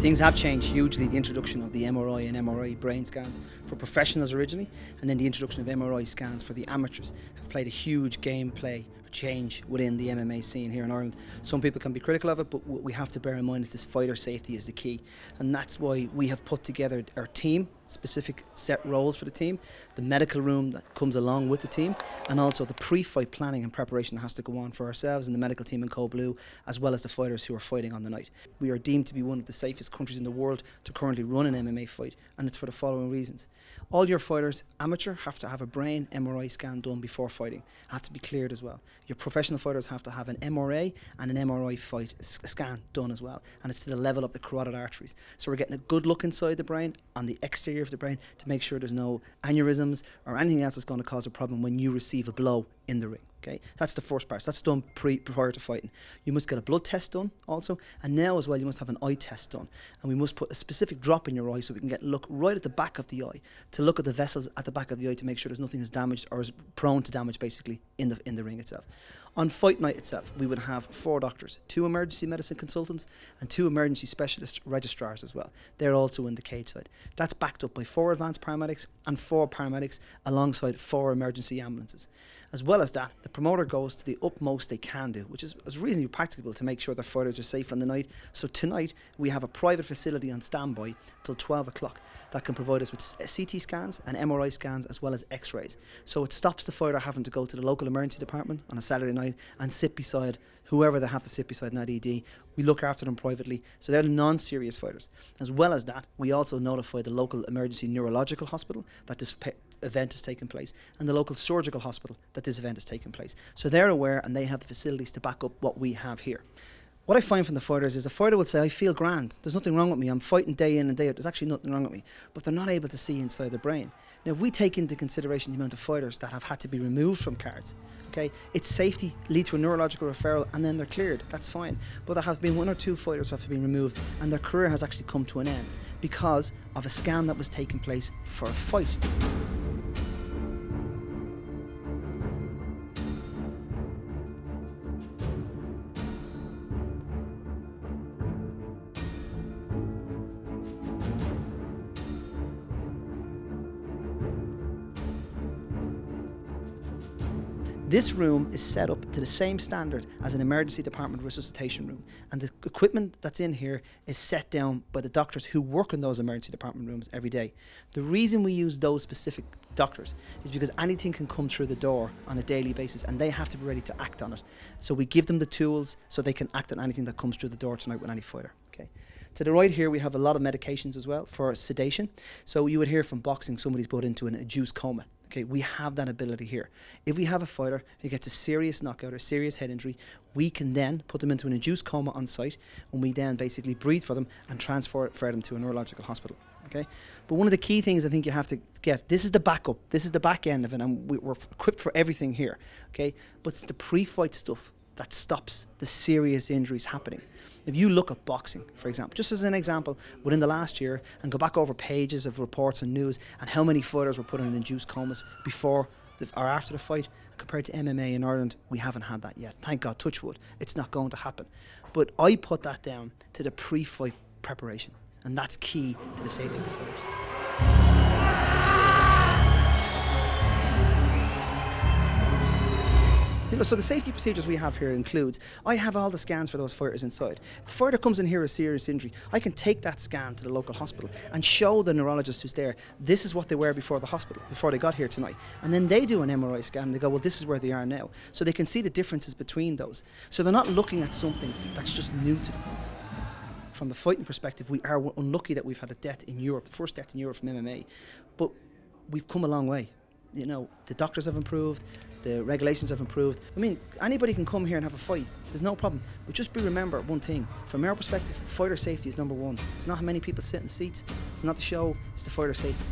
Things have changed hugely. The introduction of the MRI and MRI brain scans for professionals originally, and then the introduction of MRI scans for the amateurs have played a huge gameplay change within the MMA scene here in Ireland. Some people can be critical of it, but what we have to bear in mind is this fighter safety is the key, and that's why we have put together our team, specific set roles for the team, the medical room that comes along with the team, and also the pre-fight planning and preparation that has to go on for ourselves and the medical team in Code Blue, as well as the fighters who are fighting on the night. We are deemed to be one of the safest countries in the world to currently run an MMA fight, and it's for the following reasons. All your fighters, amateur, have to have a brain MRI scan done before fighting. Have to be cleared as well. Your professional fighters have to have an MRA and an MRI scan done as well, and it's to the level of the carotid arteries. So we're getting a good look inside the brain, on the exterior of the brain, to make sure there's no aneurysms or anything else that's going to cause a problem when you receive a blow in the ring. Okay, that's the first part. So that's done prior to fighting. You must get a blood test done also, and now as well you must have an eye test done, and we must put a specific drop in your eye so we can look right at the back of the eye to look at the vessels at the back of the eye to make sure there's nothing is damaged or is prone to damage basically in the ring itself. On fight night itself, we would have 4 doctors, 2 emergency medicine consultants and 2 emergency specialist registrars as well. They're also in the cage side. That's backed up by 4 advanced paramedics and 4 paramedics alongside 4 emergency ambulances. As well as that, the promoter goes to the utmost they can do, which is reasonably practicable to make sure the fighters are safe on the night. So tonight, we have a private facility on standby till 12 o'clock that can provide us with CT scans and MRI scans as well as x-rays. So it stops the fighter having to go to the local emergency department on a Saturday night and sit beside whoever they have to sit beside in that ED. We look after them privately, so they're the non-serious fighters. As well as that, we also notify the local emergency neurological hospital that this event is taking place, and the local surgical hospital that this event is taking place. So they're aware and they have the facilities to back up what we have here. What I find from the fighters is a fighter would say, I feel grand, there's nothing wrong with me, I'm fighting day in and day out, there's actually nothing wrong with me, but they're not able to see inside their brain. Now if we take into consideration the amount of fighters that have had to be removed from cards, okay, its safety leads to a neurological referral and then they're cleared, that's fine. But there have been 1 or 2 fighters who have been removed and their career has actually come to an end because of a scan that was taking place for a fight. This room is set up to the same standard as an emergency department resuscitation room, and the equipment that's in here is set down by the doctors who work in those emergency department rooms every day. The reason we use those specific doctors is because anything can come through the door on a daily basis and they have to be ready to act on it. So we give them the tools so they can act on anything that comes through the door tonight with any fighter. Okay. To the right here we have a lot of medications as well for sedation. So you would hear from boxing somebody's put into an induced coma. Okay, we have that ability here. If we have a fighter who gets a serious knockout or serious head injury, we can then put them into an induced coma on site, and we then basically breathe for them and transfer them to a neurological hospital. Okay, but one of the key things I think you have to get, this is the backup, this is the back end of it, and we're equipped for everything here. Okay, but it's the pre-fight stuff that stops the serious injuries happening. If you look at boxing, for example, just as an example, within the last year, and go back over pages of reports and news and how many fighters were put in induced comas before or after the fight, compared to MMA in Ireland, we haven't had that yet. Thank God, touch wood, it's not going to happen. But I put that down to the pre-fight preparation, and that's key to the safety of the fighters. So the safety procedures we have here includes, I have all the scans for those fighters inside. If a fighter comes in here with a serious injury, I can take that scan to the local hospital and show the neurologist who's there, this is what they were before the hospital, before they got here tonight. And then they do an MRI scan and they go, well, this is where they are now. So they can see the differences between those. So they're not looking at something that's just new to them. From the fighting perspective, we are unlucky that we've had a death in Europe, the first death in Europe from MMA, but we've come a long way. You know, the doctors have improved, the regulations have improved. I mean, anybody can come here and have a fight. There's no problem. But just remember one thing. From our perspective, fighter safety is number 1. It's not how many people sit in seats. It's not the show. It's the fighter safety.